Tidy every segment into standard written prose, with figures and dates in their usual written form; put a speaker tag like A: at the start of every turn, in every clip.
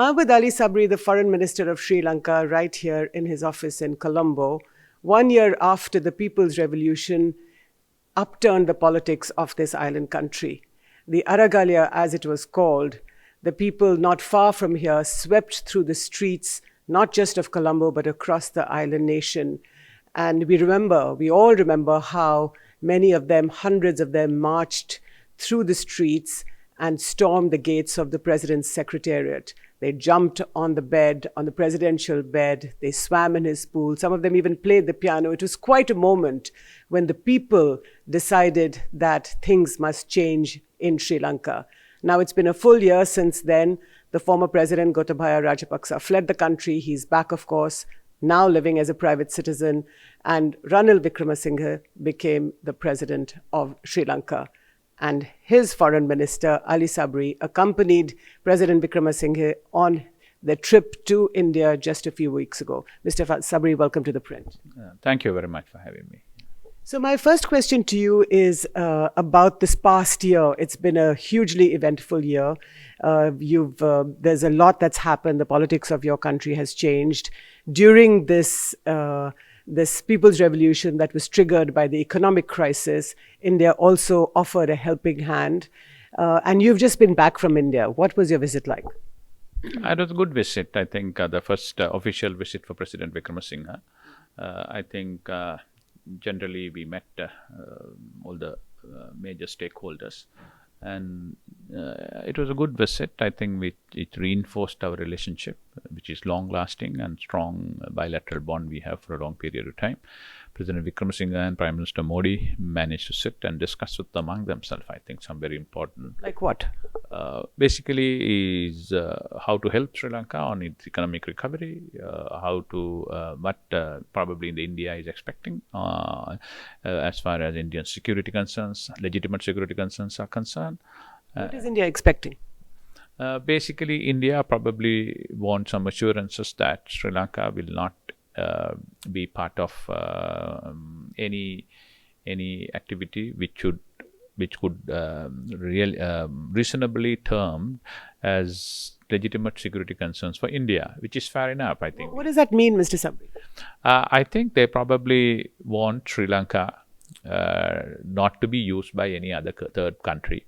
A: I'm with Ali Sabry, the Foreign Minister of Sri Lanka, right here in his office in Colombo, 1 year after the People's Revolution upturned the politics of this island country. The Aragalia, as it was called, the people not far from here swept through the streets, not just of Colombo, but across the island nation. And we all remember how many of them, hundreds of them, marched through the streets and stormed the gates of the president's secretariat. They jumped on the bed, on the presidential bed. They swam in his pool. Some of them even played the piano. It was quite a moment when the people decided that things must change in Sri Lanka. Now, it's been a full year since then. The former president, Gotabaya Rajapaksa, fled the country. He's back, of course, now living as a private citizen. And Ranil Wickremesinghe became the president of Sri Lanka. And his foreign minister, Ali Sabry, accompanied President Wickremesinghe on the trip to India just a few weeks ago. Mr. Sabry, welcome to ThePrint.
B: Thank you very much for having me.
A: So my first question to you is about this past year. It's been a hugely eventful year. There's a lot that's happened. The politics of your country has changed. During this People's Revolution that was triggered by the economic crisis, India also offered a helping hand. And you've just been back from India. What was your visit like?
B: It was a good visit. I think the first official visit for President Wickremesinghe. I think generally we met all the major stakeholders. And it was a good visit. I think it reinforced our relationship, which is long-lasting and strong bilateral bond we have for a long period of time. President Wickremesinghe and Prime Minister Modi managed to sit and discuss with among themselves, I think, some very important.
A: Like what?
B: Basically is how to help Sri Lanka on its economic recovery, how to, what probably India is expecting as far as Indian security concerns, legitimate security concerns are concerned.
A: What is India expecting?
B: Basically, India probably wants some assurances that Sri Lanka will not be part of any activity which could reasonably termed as legitimate security concerns for India, which is fair enough, I think.
A: What does that mean, Mr. Sabry?
B: I think they probably want Sri Lanka not to be used by any other third country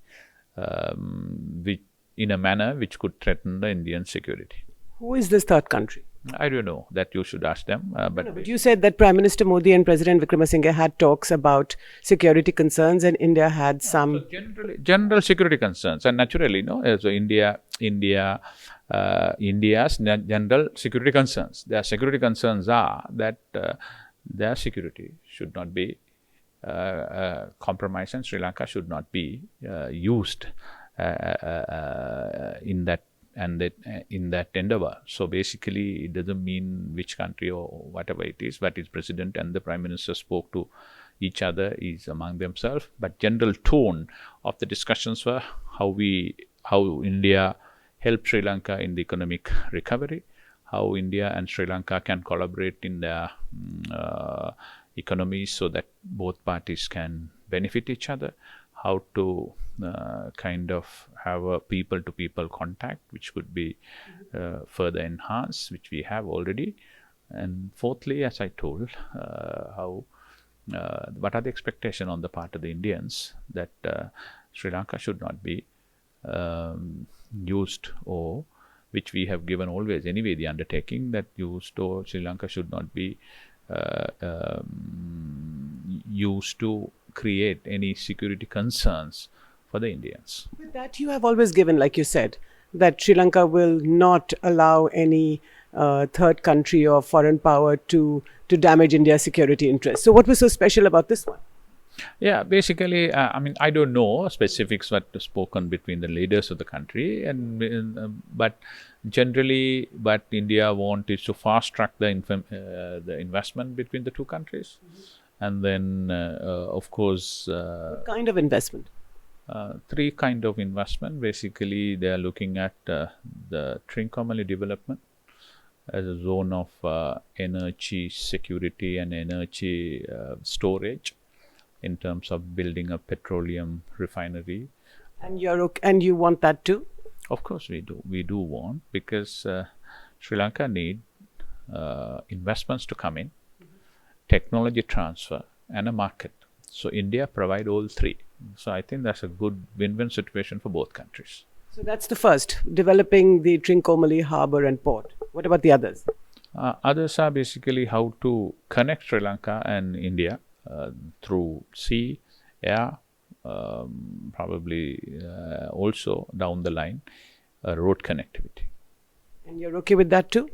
B: in a manner which could threaten the Indian security.
A: Who is this third country?
B: I don't know. That you should ask them.
A: But you said that Prime Minister Modi and President Wickremesinghe had talks about security concerns, and India had some.
B: So general security concerns, and naturally, so India's general security concerns. Their security concerns are that their security should not be compromised, and Sri Lanka should not be used in that. In that endeavor. So basically, it doesn't mean which country or whatever it is, but its president and the prime minister spoke to each other is among themselves. But general tone of the discussions were how India helped Sri Lanka in the economic recovery, how India and Sri Lanka can collaborate in their economies so that both parties can benefit each other, how to kind of have a people-to-people contact, which could be further enhanced, which we have already. And fourthly, as I told, what are the expectations on the part of the Indians that Sri Lanka should not be used, or which we have given always anyway, the undertaking that used, or Sri Lanka should not be used to create any security concerns for the Indians.
A: With that, you have always given, like you said, that Sri Lanka will not allow any third country or foreign power to damage India's security interests. So what was so special about this one?
B: Yeah, basically, I mean, I don't know specifics what was spoken between the leaders of the country, but generally, what India wants is to fast track the investment between the two countries. And then, of course...
A: what kind of investment?
B: Three kind of investment. Basically, they are looking at the Trincomalee development as a zone of energy security and energy storage in terms of building a petroleum refinery.
A: And you want that too?
B: Of course we do. We do want, because Sri Lanka need investments to come in, technology transfer, and a market. So India provide all three. So I think that's a good win-win situation for both countries.
A: So that's the first, developing the Trincomalee harbour and port. What about the others?
B: Others are basically how to connect Sri Lanka and India through sea, air, probably also down the line, road connectivity.
A: And you're okay with that too?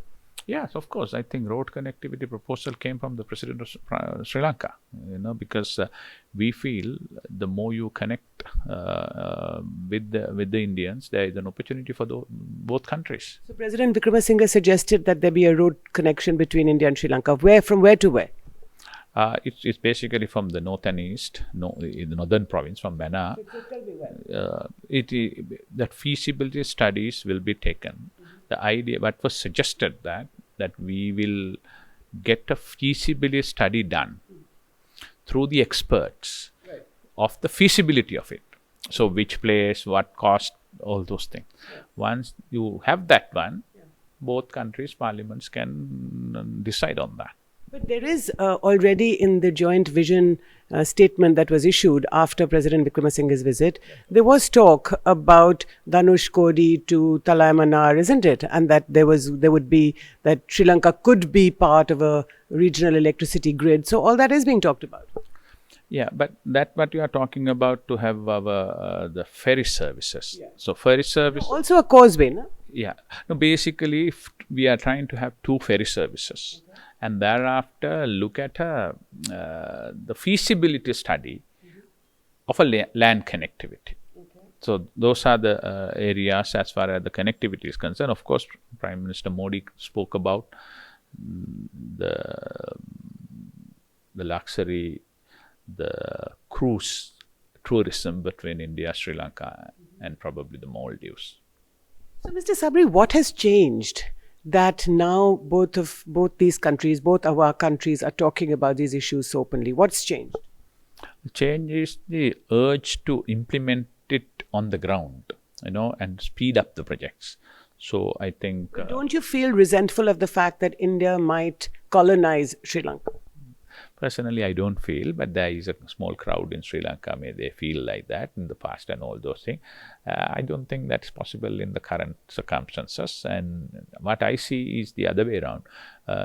B: Yes, of course. I think road connectivity proposal came from the president of Sri Lanka, because we feel the more you connect with the Indians, there is an opportunity for both countries.
A: So President Wickremesinghe suggested that there be a road connection between India and Sri Lanka. From where to where?
B: It's basically from the north and east, in the northern province, from Bana. That feasibility studies will be taken. The idea, what was suggested that we will get a feasibility study done through the experts of the feasibility of it. So which place, what cost, all those things. Once you have that one, both countries' parliaments can decide on that.
A: But there is already in the joint vision statement that was issued after President Wickremesinghe's visit, there was talk about Dhanushkodi to Talaimanar, isn't it? And that that Sri Lanka could be part of a regional electricity grid. So all that is being talked about.
B: Yeah, but that what you are talking about, to have our the ferry services. Yeah. So ferry service
A: also a causeway, no?
B: Yeah. No, basically we are trying to have 2 ferry services. Okay. And thereafter look at the feasibility study of a land connectivity. Okay. So those are the areas as far as the connectivity is concerned. Of course, Prime Minister Modi spoke about the luxury, the cruise tourism between India, Sri Lanka, and probably the Maldives.
A: So, Mr. Sabry, what has changed that now both these countries, both our countries, are talking about these issues so openly? What's changed?
B: The change is the urge to implement it on the ground, and speed up the projects. So I think...
A: don't you feel resentful of the fact that India might colonize Sri Lanka?
B: Personally, I don't feel, but there is a small crowd in Sri Lanka, they feel like that in the past and all those things. I don't think that's possible in the current circumstances. And what I see is the other way around.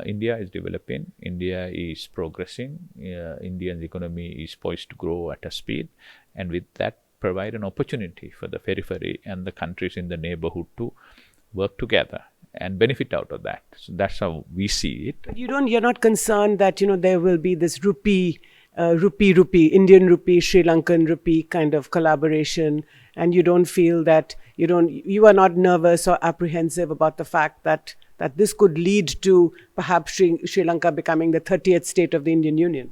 B: India is developing, India is progressing, India's economy is poised to grow at a speed, and with that provide an opportunity for the periphery and the countries in the neighborhood to work together and benefit out of that. So that's how we see it. But
A: you're not concerned that, there will be this rupee, Indian rupee, Sri Lankan rupee kind of collaboration, and you don't feel that, you are not nervous or apprehensive about the fact that this could lead to perhaps Sri Lanka becoming the 30th state of the Indian Union?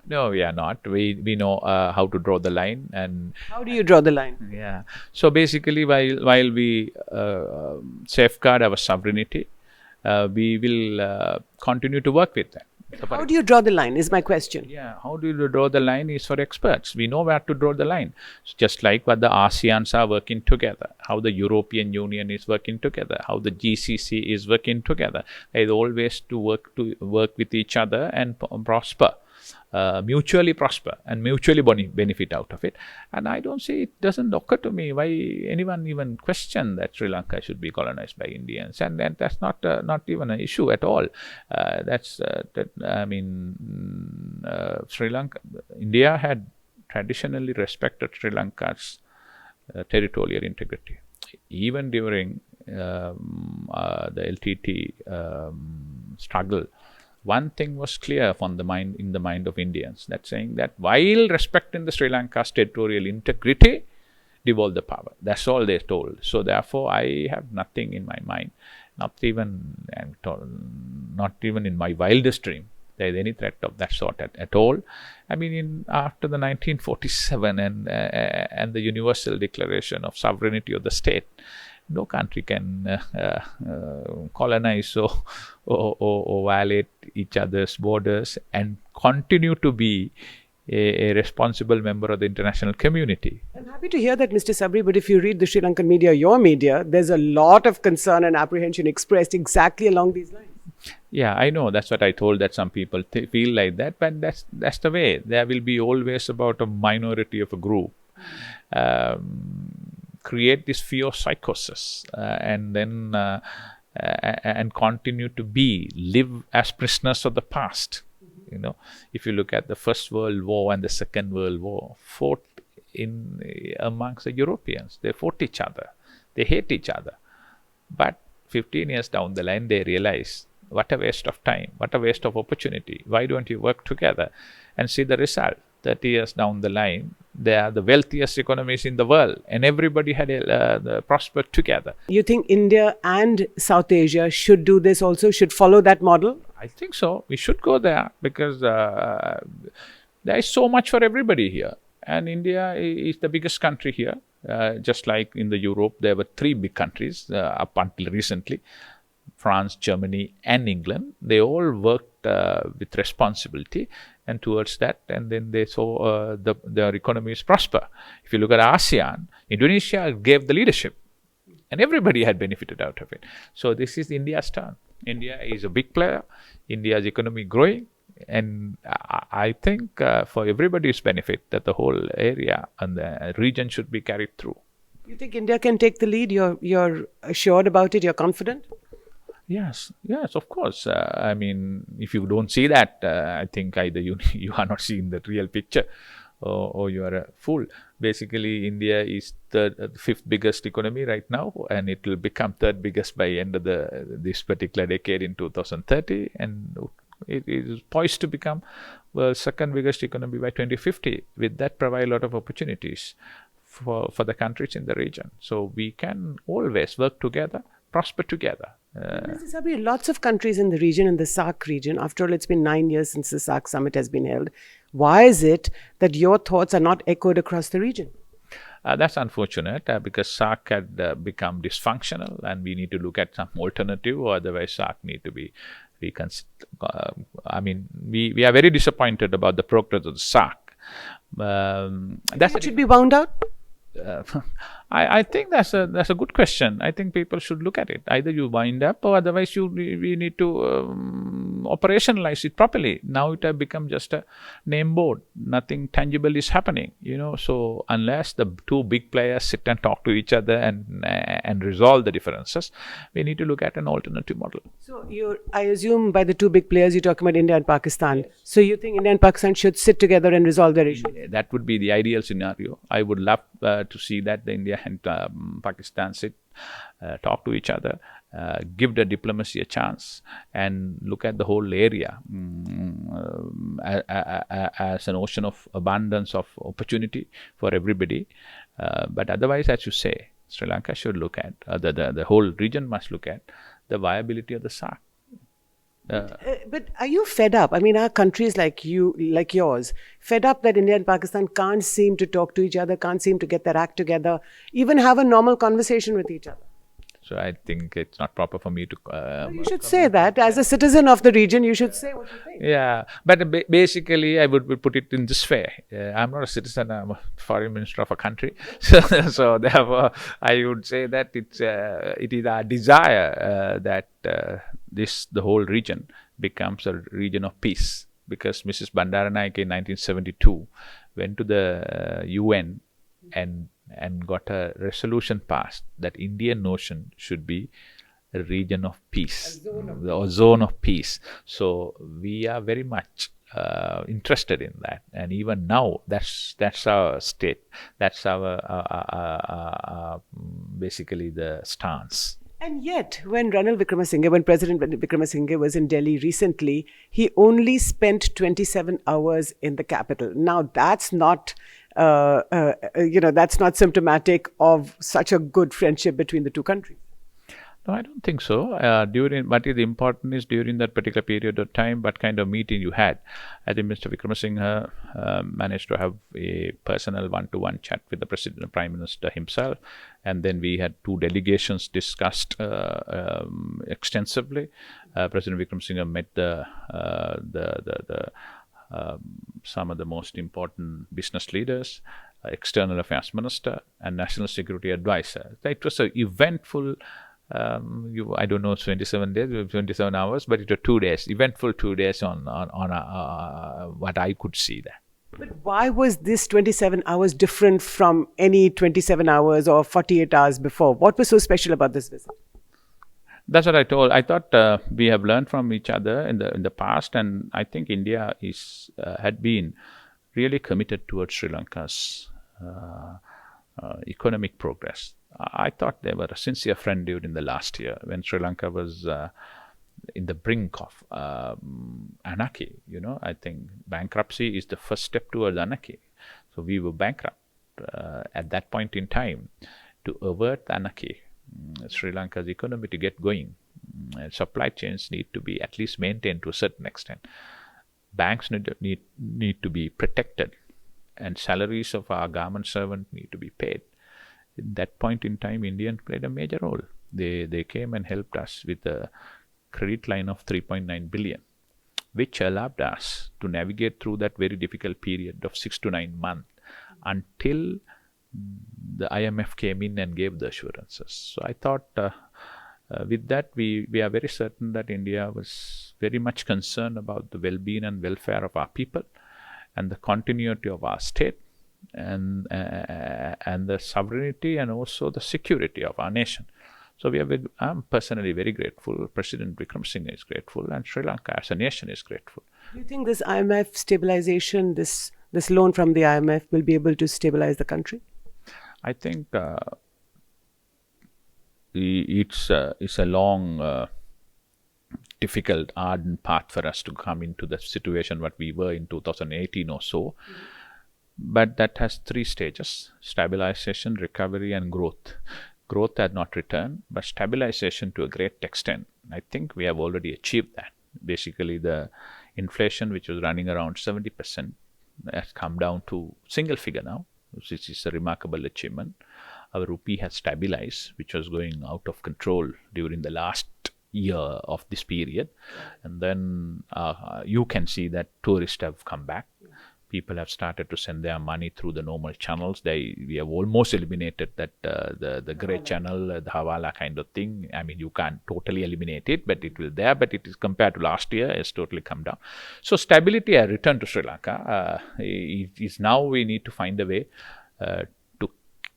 B: No, we are not. We know how to draw the line. And
A: how do you draw the line?
B: Yeah. So basically, while we safeguard our sovereignty, we will continue to work with them.
A: So how do you draw the line is my question.
B: Yeah, how do you draw the line is for experts. We know where to draw the line. So just like what the ASEANs are working together, how the European Union is working together, how the GCC is working together. There is always to work with each other and prosper. Mutually prosper and mutually benefit out of it. And I don't see, it doesn't occur to me why anyone even question that Sri Lanka should be colonized by Indians, and that's not even an issue at all. Sri Lanka, India had traditionally respected Sri Lanka's territorial integrity. Even during the LTT struggle, one thing was clear in the mind of Indians, that saying that while respecting the Sri Lanka's territorial integrity, devolve the power. That's all they told. So therefore, I have nothing in my mind, not even in my wildest dream, there is any threat of that sort at all. I mean, after the 1947 and the Universal Declaration of Sovereignty of the State, no country can colonize or violate each other's borders and continue to be a responsible member of the international community.
A: I'm happy to hear that, Mr. Sabry, but if you read the Sri Lankan media, your media, there's a lot of concern and apprehension expressed exactly along these lines.
B: Yeah, I know. That's what I told, that some people feel like that, but that's the way. There will be always about a minority of a group. Create this fear psychosis and then and continue to live as prisoners of the past. You know, if you look at the First World War and the Second World War, fought amongst the Europeans. They fought each other. They hate each other. But 15 years down the line, they realize, what a waste of time, what a waste of opportunity. Why don't you work together and see the result? 30 years down the line, they are the wealthiest economies in the world, and everybody had prospered together.
A: You think India and South Asia should do this also, should follow that model?
B: I think so. We should go there because there is so much for everybody here. And India is the biggest country here. Just like in the Europe, there were 3 big countries up until recently. France, Germany and England. They all worked with responsibility and towards that, and then they saw their economies prosper. If you look at ASEAN, Indonesia gave the leadership and everybody had benefited out of it. So this is India's turn. India is a big player. India's economy growing, and I think for everybody's benefit that the whole area and the region should be carried through.
A: You think India can take the lead? You're assured about it? You're confident?
B: Yes, of course. I mean, if you don't see that, I think either you are not seeing the real picture, or you are a fool. Basically, India is the 5th biggest economy right now, and it will become 3rd biggest by end of this particular decade in 2030, and it is poised to become the 2nd biggest economy by 2050. With that, provide a lot of opportunities for the countries in the region. So we can always work together, prosper together.
A: Mr. Sabry, lots of countries in the region, in the SAARC region, after all, it's been 9 years since the SAARC summit has been held. Why is it that your thoughts are not echoed across the region?
B: That's unfortunate because SAARC had become dysfunctional, and we need to look at some alternative, or otherwise SAARC need to be reconsidered. I mean, we are very disappointed about the progress of the SAARC.
A: It should be wound out?
B: I think that's a good question. I think people should look at it. Either you wind up, or otherwise we need to operationalize it properly. Now it has become just a name board. Nothing tangible is happening. So unless the 2 big players sit and talk to each other and resolve the differences, we need to look at an alternative model.
A: So I assume by the 2 big players you're talking about India and Pakistan. Yes. So you think India and Pakistan should sit together and resolve their issue?
B: That would be the ideal scenario. I would love to see that the India and Pakistan sit, talk to each other, give the diplomacy a chance, and look at the whole area as an ocean of abundance of opportunity for everybody. But otherwise, as you say, Sri Lanka should look at, the whole region must look at the viability of the SAARC.
A: But are you fed up? I mean, are countries like yours, fed up that India and Pakistan can't seem to talk to each other, can't seem to get their act together, even have a normal conversation with each other?
B: So I think it's not proper for me to...
A: you should say that. As a citizen of the region, you should say what you think.
B: Yeah, but basically I would put it in this way. I'm not a citizen, I'm a foreign minister of a country. So therefore, I would say that it is our desire that the whole region becomes a region of peace. Because Mrs. Bandaranaike in 1972 went to the UN and got a resolution passed that Indian Ocean should be a region of peace, a zone of peace. So we are very much interested in that, and even now that's our state, that's our basically the stance.
A: And yet, when President Wickramasinghe was in Delhi recently, he only spent 27 hours in the capital. Now, that's not, that's not symptomatic of such a good friendship between the 2 countries.
B: No, I don't think so. What is important is during that particular period of time, what kind of meeting you had. I think Mr. Wickramasinghe managed to have a personal one-to-one chat with the Prime Minister himself, and then we had 2 delegations discussed extensively. President Wickramasinghe met the some of the most important business leaders, external affairs minister, and national security advisor. It was an eventful, I don't know, 27 days, 27 hours, but it was 2 days, eventful 2 days on what I could see there.
A: But why was this 27 hours different from any 27 hours or 48 hours before? What was so special about this visit?
B: That's what I told. I thought we have learned from each other in the past, and I think India had been really committed towards Sri Lanka's economic progress. I thought they were a sincere friend during the last year when Sri Lanka was in the brink of anarchy. I think bankruptcy is the first step towards anarchy. So we were bankrupt at that point in time. To avert anarchy, Sri Lanka's economy to get going, supply chains need to be at least maintained to a certain extent. Banks need to be protected, and salaries of our government servants need to be paid. At that point in time, Indians played a major role. They came and helped us with a credit line of 3.9 billion, which allowed us to navigate through that very difficult period of 6 to 9 months until the IMF came in and gave the assurances. So I thought with that, we are very certain that India was very much concerned about the well-being and welfare of our people and the continuity of our state and the sovereignty and also the security of our nation. So I'm personally very grateful. President Wickremesinghe is grateful, and Sri Lanka as a nation is grateful.
A: Do you think this IMF stabilization, this loan from the IMF will be able to stabilize the country?
B: I think it's a long, difficult, ardent path for us to come into the situation what we were in 2018 or so. But that has 3 stages: stabilization, recovery, and growth. Growth had not returned, but stabilization to a great extent. I think we have already achieved that. Basically, the inflation, which was running around 70%, has come down to single figure now, which is a remarkable achievement. Our rupee has stabilized, which was going out of control during the last year of this period. And then you can see that tourists have come back. People have started to send their money through the normal channels. We have almost eliminated that the grey channel, the Hawala kind of thing. I mean, you can't totally eliminate it, but it will there. But it is compared to last year, it's totally come down. So stability has returned to Sri Lanka. It is now we need to find a way to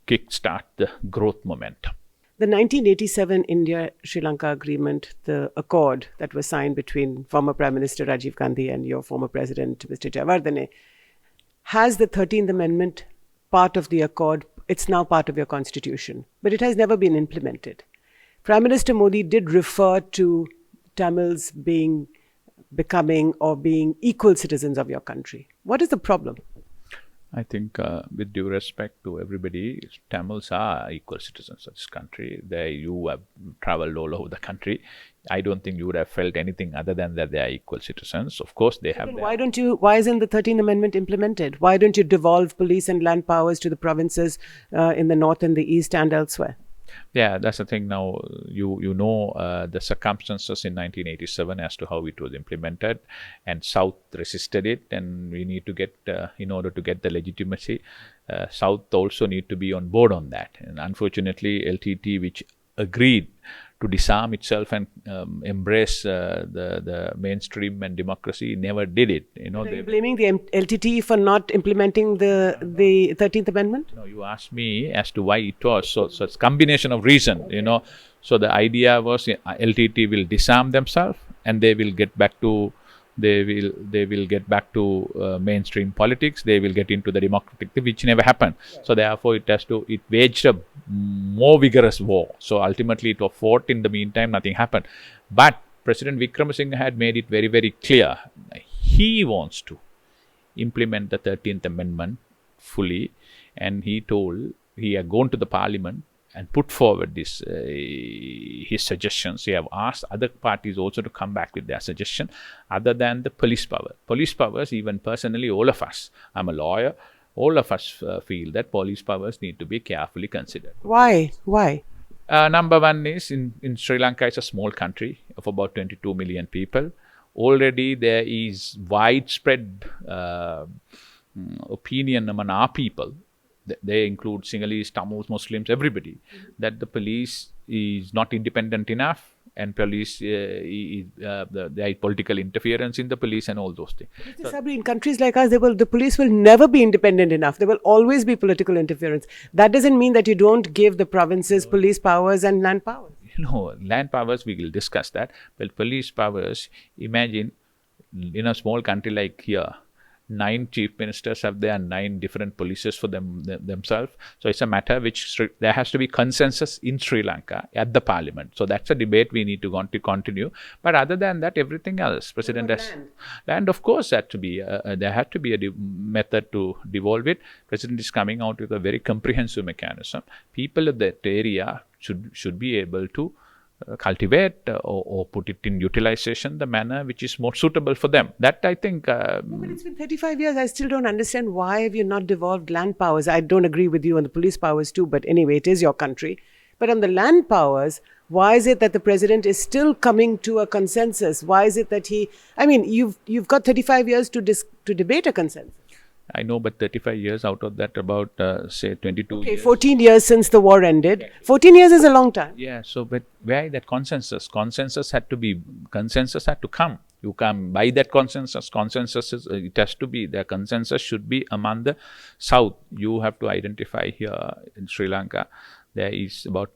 B: kickstart the growth momentum.
A: The 1987 India-Sri Lanka agreement, the accord that was signed between former Prime Minister Rajiv Gandhi and your former President, Mr. Jayawardene, has the 13th Amendment part of the accord. It's now part of your constitution, but it has never been implemented. Prime Minister Modi did refer to Tamils becoming or being equal citizens of your country. What is the problem?
B: I think with due respect to everybody, Tamils are equal citizens of this country. You have traveled all over the country. I don't think you would have felt anything other than that they are equal citizens. Of course, they have.
A: Why isn't the 13th Amendment implemented? Why don't you devolve police and land powers to the provinces in the north and the east and elsewhere?
B: Yeah, that's the thing now. You know the circumstances in 1987 as to how it was implemented, and South resisted it, and we need to get, in order to get the legitimacy, South also need to be on board on that. And unfortunately, LTT, which agreed to disarm itself and embrace the mainstream and democracy, never did it.
A: Are you blaming the LTT for not implementing the 13th Amendment?
B: No, you asked me as to why it was. So it's a combination of reason, So the idea was LTT will disarm themselves and they will get back to mainstream politics. They will get into the democratic, which never happened. Right. So therefore, it waged a more vigorous war. So ultimately, it was fought. In the meantime, nothing happened. But President Wickremesinghe had made it very, very clear. He wants to implement the 13th Amendment fully, and he had gone to the Parliament and put forward his suggestions. He have asked other parties also to come back with their suggestion, other than the police power. Police powers, even personally, all of us, I'm a lawyer, all of us feel that police powers need to be carefully considered.
A: Why?
B: Number one is, in Sri Lanka, it's a small country of about 22 million people. already there is widespread opinion among our people. They include Sinhalese, Tamils, Muslims, everybody, that the police is not independent enough, and police, there is political interference in the police and all those things.
A: Mr. Sabry, in countries like us, the police will never be independent enough. There will always be political interference. That doesn't mean that you don't give the provinces police powers and land powers.
B: Land powers, we will discuss that. But police powers, imagine in a small country like here, 9 chief ministers have their 9 different polices for themselves. So it's a matter which there has to be consensus in Sri Lanka at the parliament. So that's a debate we need to continue. But other than that, everything else, President has land, of course, had to be there had to be a method to devolve it. President is coming out with a very comprehensive mechanism. People of that area should be able to cultivate or put it in utilization the manner which is more suitable for them. That I think...
A: But it's been 35 years. I still don't understand why have you not devolved land powers. I don't agree with you on the police powers too, but anyway, it is your country. But on the land powers, why is it that the president is still coming to a consensus? Why is it that you've got 35 years to debate a consensus.
B: I know, but 35 years out of that, about say 22 years.
A: 14 years since the war ended. Exactly. 14 years is a long time.
B: Yeah, so but where that consensus? Consensus had to come. You come by that consensus. It has to be, the consensus should be among the South. You have to identify here in Sri Lanka, there is about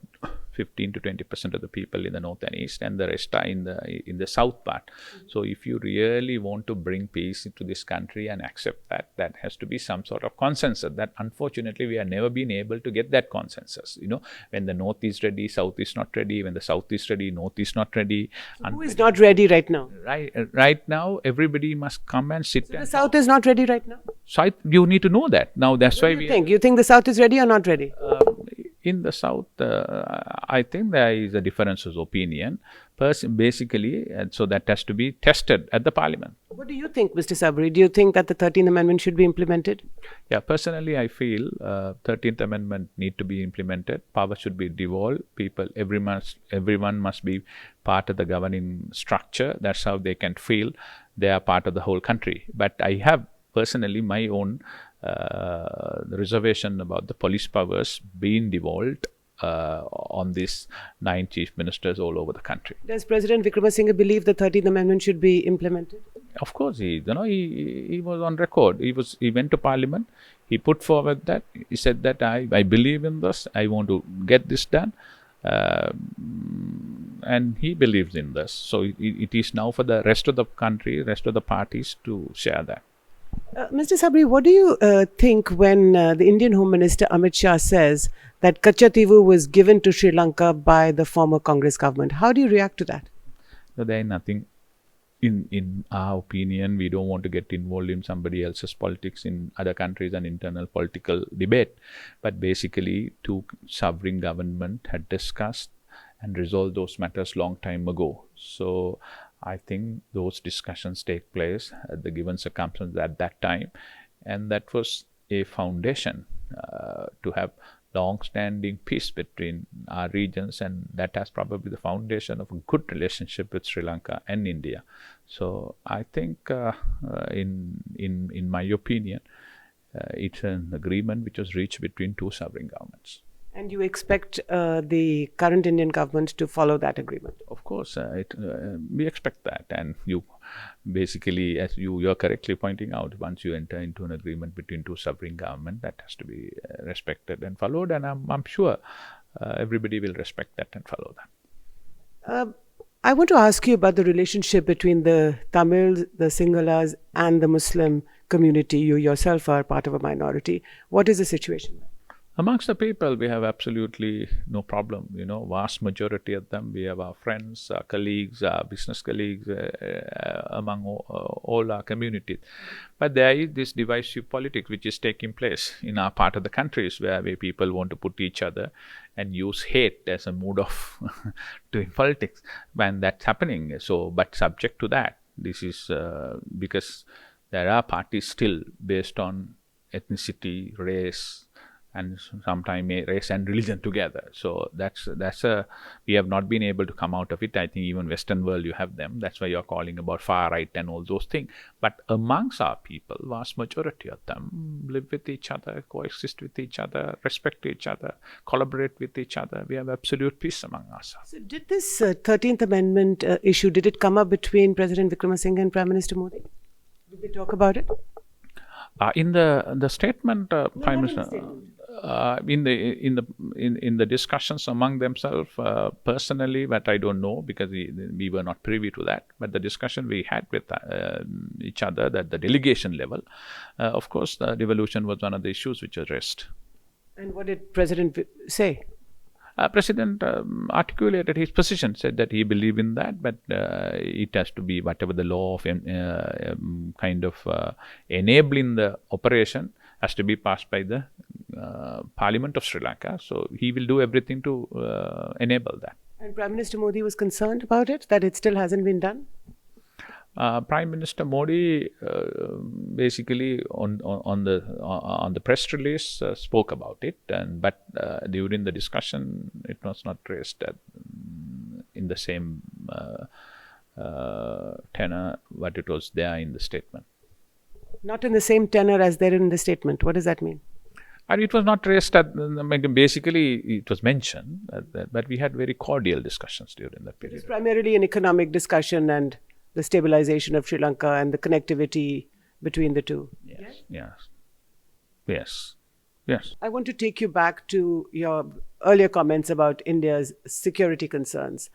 B: 15 to 20% of the people in the north and east, and the rest are in the south part. So if you really want to bring peace into this country and accept that has to be some sort of consensus. That unfortunately we have never been able to get that consensus. When the north is ready, south is not ready. When the south is ready, north is not ready.
A: So who is not ready right now?
B: Right now, everybody must come and sit. So
A: the south is not ready right now?
B: So you need to know that. Now that's why
A: You think the south is ready or not ready?
B: In the south, I think there is a difference of opinion, basically, and so that has to be tested at the parliament.
A: What do you think, Mr. Sabry? Do you think that the 13th Amendment should be implemented?
B: Yeah, personally, I feel 13th Amendment need to be implemented. Power should be devolved. Everyone must be part of the governing structure. That's how they can feel they are part of the whole country. But I have personally my own the reservation about the police powers being devolved on these 9 chief ministers all over the country.
A: Does President Wickremesinghe believe the 13th Amendment should be implemented?
B: Of course, he was on record. He went to Parliament. He put forward that. He said that I believe in this. I want to get this done. And he believes in this. So it is now for the rest of the country, rest of the parties to share that.
A: Mr. Sabry, what do you think when the Indian Home Minister Amit Shah says that Kachchatheevu was given to Sri Lanka by the former Congress government? How do you react to that?
B: No, there is nothing. In our opinion, we don't want to get involved in somebody else's politics in other countries and internal political debate. But basically, 2 sovereign government had discussed and resolved those matters long time ago. So I think those discussions take place at the given circumstances at that time, and that was a foundation to have long-standing peace between our regions, and that has probably the foundation of a good relationship with Sri Lanka and India. So I think, in my opinion, it's an agreement which was reached between 2 sovereign governments.
A: And you expect the current Indian government to follow that agreement?
B: Of course, we expect that. And you basically, as you're correctly pointing out, once you enter into an agreement between 2 sovereign governments, that has to be respected and followed. And I'm sure everybody will respect that and follow that.
A: I want to ask you about the relationship between the Tamils, the Sinhalas, and the Muslim community. You yourself are part of a minority. What is the situation?
B: Amongst the people, we have absolutely no problem. Vast majority of them, we have our friends, our colleagues, our business colleagues among all our communities. But there is this divisive politics which is taking place in our part of the countries where people want to put each other and use hate as a mode of doing politics. When that's happening, but subject to that, this is because there are parties still based on ethnicity, race, and sometime may race and religion together. So that's we have not been able to come out of it. I think even Western world you have them. That's why you're calling about far right and all those things. But amongst our people, vast majority of them live with each other, coexist with each other, respect each other, collaborate with each other. We have absolute peace among ourselves.
A: So did this 13th Amendment issue, did it come up between President Wickremesinghe and Prime Minister Modi? Did they talk about it?
B: In the statement, Prime
A: not in the
B: Minister,
A: statement.
B: in the discussions among themselves, personally, but I don't know because we were not privy to that. But the discussion we had with each other, that the delegation level, of course, the devolution was one of the issues which was raised.
A: And what did President say?
B: President articulated his position, said that he believed in that, but it has to be whatever the law of kind of enabling the operation has to be passed by the Parliament of Sri Lanka. So he will do everything to enable that.
A: And Prime Minister Modi was concerned about it, that it still hasn't been done?
B: Prime Minister Modi basically on the press release spoke about it, but during the discussion it was not raised in the same tenor what it was there in the statement.
A: Not in the same tenor as there in the statement. What does that mean?
B: And it was not raised basically it was mentioned, but we had very cordial discussions during that period.
A: It was primarily an economic discussion and the stabilization of Sri Lanka and the connectivity between the two.
B: Yes.
A: I want to take you back to your earlier comments about India's security concerns.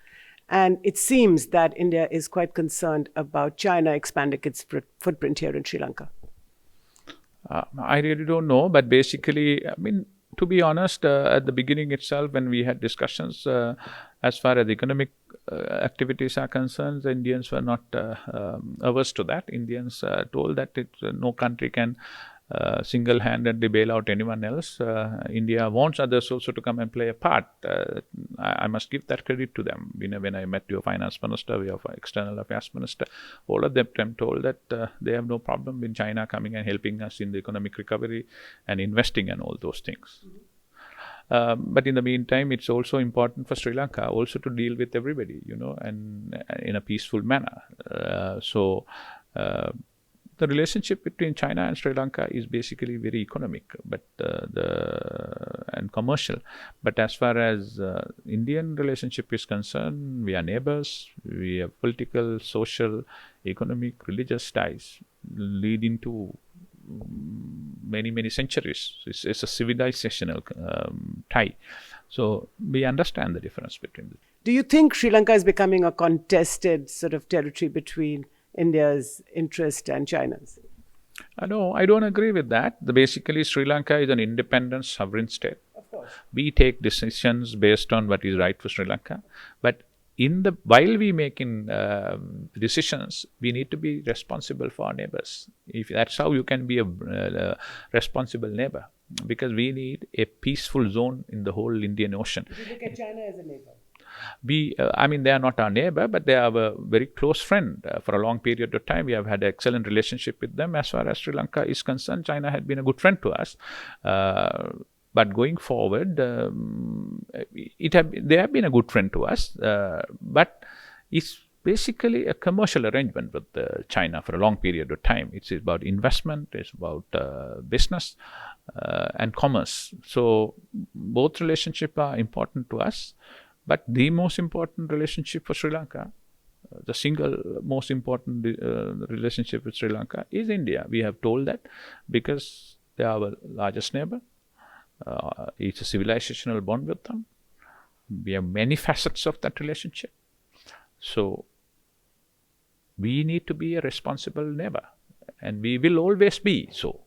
A: And it seems that India is quite concerned about China expanding its footprint here in Sri Lanka.
B: I really don't know, but basically, I mean, to be honest, at the beginning itself, when we had discussions, as far as economic activities are concerned, the Indians were not averse to that. Indians told that no country can single-handedly bail out anyone else. India wants others also to come and play a part. I must give that credit to them. When I met your finance minister, your external affairs minister, all of them told that they have no problem with China coming and helping us in the economic recovery and investing and all those things. But in the meantime, it's also important for Sri Lanka also to deal with everybody, and in a peaceful manner. The relationship between China and Sri Lanka is basically very economic, but and commercial. But as far as Indian relationship is concerned, we are neighbors. We have political, social, economic, religious ties leading to many centuries. It's a civilizational tie. So we understand the difference between them.
A: Do you think Sri Lanka is becoming a contested sort of territory between India's interest and China's?
B: No, I don't agree with that. Basically, Sri Lanka is an independent sovereign state.
A: Of course.
B: We take decisions based on what is right for Sri Lanka. But while we making decisions, we need to be responsible for our neighbors. If that's how you can be a responsible neighbor, because we need a peaceful zone in the whole Indian Ocean.
A: Do you look at China as a neighbor?
B: They are not our neighbor, but they are a very close friend. For a long period of time, we have had an excellent relationship with them. As far as Sri Lanka is concerned, China had been a good friend to us. But going forward, they have been a good friend to us. But it's basically a commercial arrangement with China for a long period of time. It's about investment, it's about business and commerce. So both relationships are important to us. But the most important relationship for Sri Lanka, the single most important relationship with Sri Lanka is India. We have told that because they are our largest neighbor. It's a civilizational bond with them. We have many facets of that relationship. So we need to be a responsible neighbor, and we will always be so.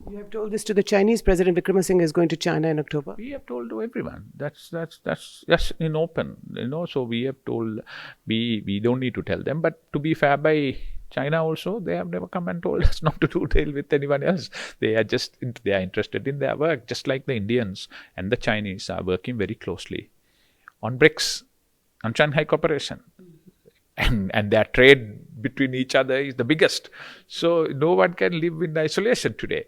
A: You have told this to the Chinese. President Wickremesinghe is going to China in October.
B: We have told to everyone. That's in open. So we have told. We don't need to tell them. But to be fair, by China also, they have never come and told us not to deal with anyone else. They are interested in their work, just like the Indians and the Chinese are working very closely on BRICS, on Shanghai Cooperation. And their trade between each other is the biggest. So no one can live in isolation today.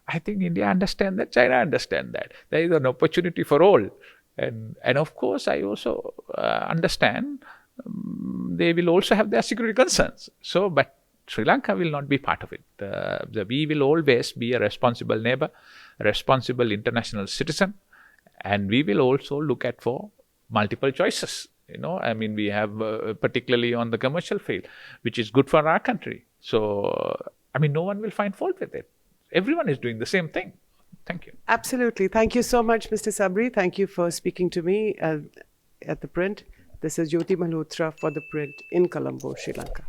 B: I think India understand that, China understand that. There is an opportunity for all. And of course, I also understand they will also have their security concerns. So, but Sri Lanka will not be part of it. We will always be a responsible neighbor, a responsible international citizen, and we will also look at for multiple choices. I mean, we have particularly on the commercial field, which is good for our country. So, I mean, no one will find fault with it. Everyone is doing the same thing. Thank you.
A: Absolutely. Thank you so much, Mr. Sabry. Thank you for speaking to me at ThePrint. This is Jyoti Malhotra for ThePrint in Colombo, Sri Lanka.